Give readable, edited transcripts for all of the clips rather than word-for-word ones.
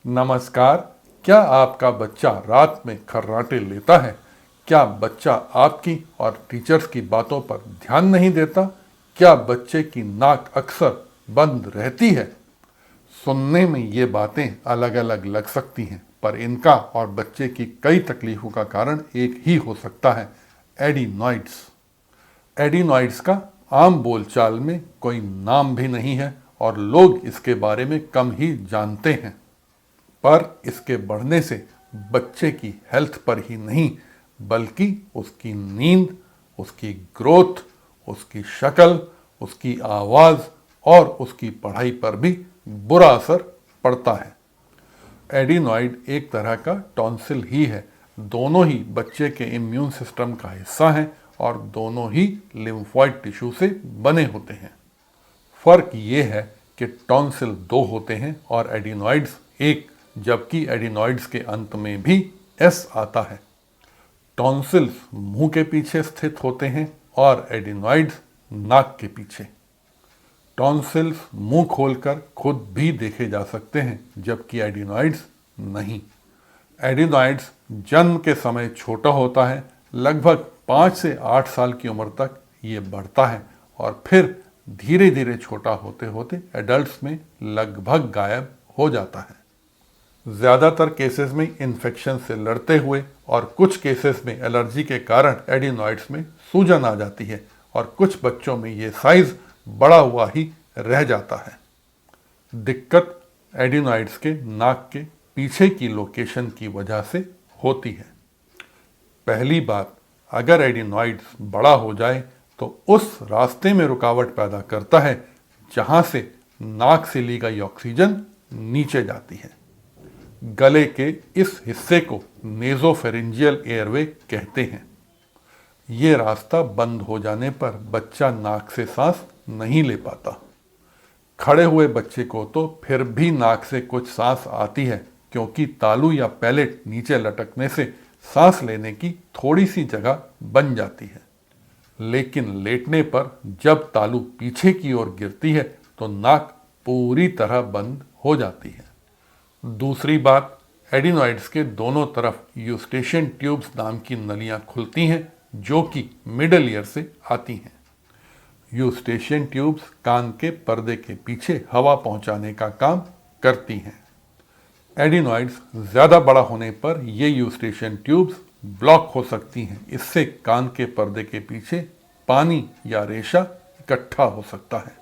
नमस्कार। क्या आपका बच्चा रात में खर्राटे लेता है? क्या बच्चा आपकी और टीचर्स की बातों पर ध्यान नहीं देता? क्या बच्चे की नाक अक्सर बंद रहती है? सुनने में ये बातें अलग अलग लग सकती हैं, पर इनका और बच्चे की कई तकलीफों का कारण एक ही हो सकता है, एडिनॉइड्स। एडिनॉइड्स का आम बोलचाल में कोई नाम भी नहीं है और लोग इसके बारे में कम ही जानते हैं। पर इसके बढ़ने से बच्चे की हेल्थ पर ही नहीं, बल्कि उसकी नींद, उसकी ग्रोथ, उसकी शक्ल, उसकी आवाज़ और उसकी पढ़ाई पर भी बुरा असर पड़ता है। एडिनॉइड एक तरह का टॉन्सिल ही है। दोनों ही बच्चे के इम्यून सिस्टम का हिस्सा हैं और दोनों ही लिम्फॉइड टिश्यू से बने होते हैं। फर्क ये है कि टॉन्सिल 2 होते हैं और एडिनॉइड्स 1, जबकि एडिनॉइड्स के अंत में भी एस आता है। टॉन्सिल्स मुंह के पीछे स्थित होते हैं और एडिनॉइड्स नाक के पीछे। टॉन्सिल्स मुंह खोलकर खुद भी देखे जा सकते हैं, जबकि एडिनॉइड्स नहीं। एडिनॉइड्स जन्म के समय छोटा होता है, लगभग 5 से 8 साल की उम्र तक ये बढ़ता है और फिर धीरे धीरे छोटा होते होते एडल्ट्स में लगभग गायब हो जाता है। ज़्यादातर केसेस में इन्फेक्शन से लड़ते हुए और कुछ केसेस में एलर्जी के कारण एडिनॉइड्स में सूजन आ जाती है और कुछ बच्चों में ये साइज बड़ा हुआ ही रह जाता है। दिक्कत एडिनॉइड्स के नाक के पीछे की लोकेशन की वजह से होती है। पहली बात, अगर एडिनॉइड्स बड़ा हो जाए तो उस रास्ते में रुकावट पैदा करता है जहां से नाक से ली गई ऑक्सीजन नीचे जाती है। गले के इस हिस्से को नेज़ोफेरिंजियल एयरवे कहते हैं। ये रास्ता बंद हो जाने पर बच्चा नाक से सांस नहीं ले पाता। खड़े हुए बच्चे को तो फिर भी नाक से कुछ सांस आती है, क्योंकि तालू या पैलेट नीचे लटकने से सांस लेने की थोड़ी सी जगह बन जाती है। लेकिन लेटने पर जब तालू पीछे की ओर गिरती है तो नाक पूरी तरह बंद हो जाती है। दूसरी बात, एडिनॉइड्स के दोनों तरफ यूस्टेशियन ट्यूब्स नाम की नलियां खुलती हैं, जो कि मिडल ईयर से आती हैं। यूस्टेशियन ट्यूब्स कान के पर्दे के पीछे हवा पहुंचाने का काम करती हैं। एडिनॉइड्स ज़्यादा बड़ा होने पर ये यूस्टेशियन ट्यूब्स ब्लॉक हो सकती हैं। इससे कान के पर्दे के पीछे पानी या रेशा इकट्ठा हो सकता है।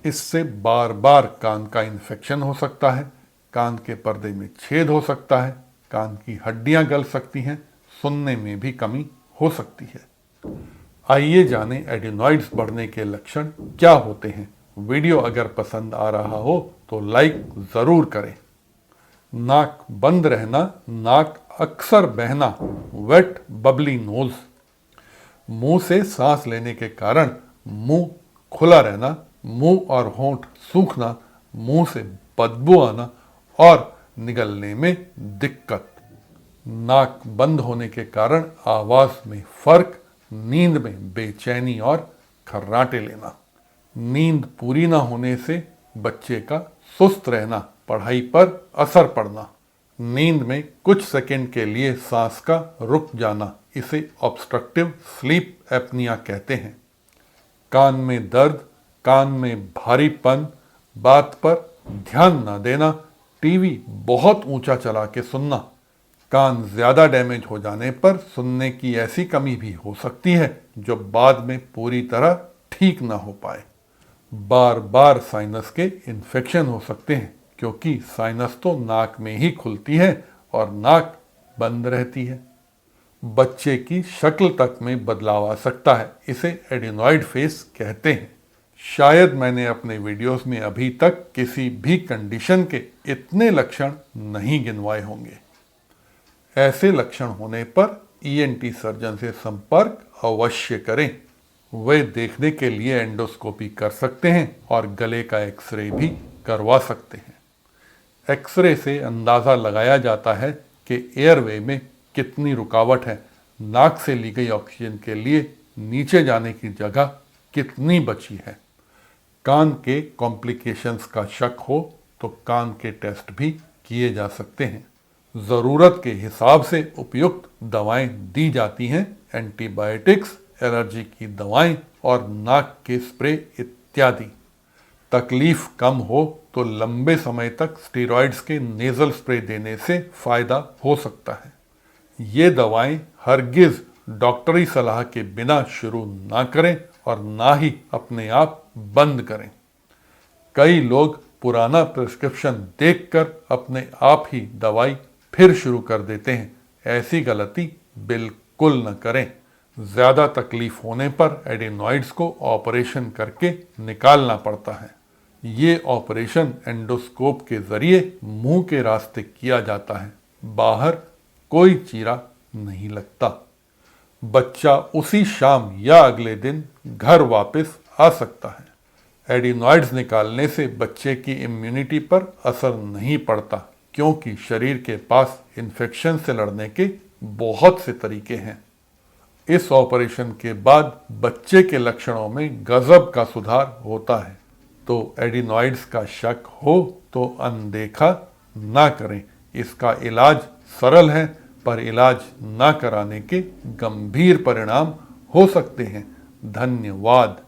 इससे बार बार कान का इन्फेक्शन हो सकता है, कान के पर्दे में छेद हो सकता है, कान की हड्डियां गल सकती हैं, सुनने में भी कमी हो सकती है। आइए जानें एडिनॉइड्स बढ़ने के लक्षण क्या होते हैं। वीडियो अगर पसंद आ रहा हो तो लाइक ज़रूर करें। नाक बंद रहना, नाक अक्सर बहना, वेट बबली नोज, मुंह से सांस लेने के कारण मुंह खुला रहना, मुंह और होंठ सूखना, मुंह से बदबू आना और निगलने में दिक्कत, नाक बंद होने के कारण आवाज़ में फर्क, नींद में बेचैनी और खर्राटे लेना, नींद पूरी ना होने से बच्चे का सुस्त रहना, पढ़ाई पर असर पड़ना, नींद में कुछ सेकंड के लिए सांस का रुक जाना, इसे ऑब्स्ट्रक्टिव स्लीप एपनिया कहते हैं। कान में दर्द, कान में भारीपन, बात पर ध्यान न देना, टीवी बहुत ऊंचा चला के सुनना, कान ज़्यादा डैमेज हो जाने पर सुनने की ऐसी कमी भी हो सकती है जो बाद में पूरी तरह ठीक ना हो पाए। बार बार साइनस के इन्फेक्शन हो सकते हैं, क्योंकि साइनस तो नाक में ही खुलती है और नाक बंद रहती है। बच्चे की शक्ल तक में बदलाव आ सकता है, इसे एडिनॉइड फेस कहते हैं। शायद मैंने अपने वीडियोस में अभी तक किसी भी कंडीशन के इतने लक्षण नहीं गिनवाए होंगे। ऐसे लक्षण होने पर ईएनटी सर्जन से संपर्क अवश्य करें। वे देखने के लिए एंडोस्कोपी कर सकते हैं और गले का एक्सरे भी करवा सकते हैं। एक्सरे से अंदाज़ा लगाया जाता है कि एयरवे में कितनी रुकावट है, नाक से ली गई ऑक्सीजन के लिए नीचे जाने की जगह कितनी बची है। कान के कॉम्प्लिकेशंस का शक हो तो कान के टेस्ट भी किए जा सकते हैं। ज़रूरत के हिसाब से उपयुक्त दवाएं दी जाती हैं, एंटीबायोटिक्स, एलर्जी की दवाएं और नाक के स्प्रे इत्यादि। तकलीफ कम हो तो लंबे समय तक स्टेरॉइड्स के नेज़ल स्प्रे देने से फ़ायदा हो सकता है। ये दवाएं हरगिज़ डॉक्टरी सलाह के बिना शुरू ना करें और ना ही अपने आप बंद करें। कई लोग पुराना प्रिस्क्रिप्शन देखकर अपने आप ही दवाई फिर शुरू कर देते हैं। ऐसी गलती बिल्कुल न करें। ज़्यादा तकलीफ होने पर एडिनॉइड्स को ऑपरेशन करके निकालना पड़ता है। ये ऑपरेशन एंडोस्कोप के ज़रिए मुंह के रास्ते किया जाता है। बाहर कोई चीरा नहीं लगता। बच्चा उसी शाम या अगले दिन घर वापस आ सकता है। एडिनॉइड्स निकालने से बच्चे की इम्यूनिटी पर असर नहीं पड़ता, क्योंकि शरीर के पास इन्फेक्शन से लड़ने के बहुत से तरीके हैं। इस ऑपरेशन के बाद बच्चे के लक्षणों में गजब का सुधार होता है। तो एडिनॉइड्स का शक हो तो अनदेखा ना करें। इसका इलाज सरल है, पर इलाज ना कराने के गंभीर परिणाम हो सकते हैं। धन्यवाद।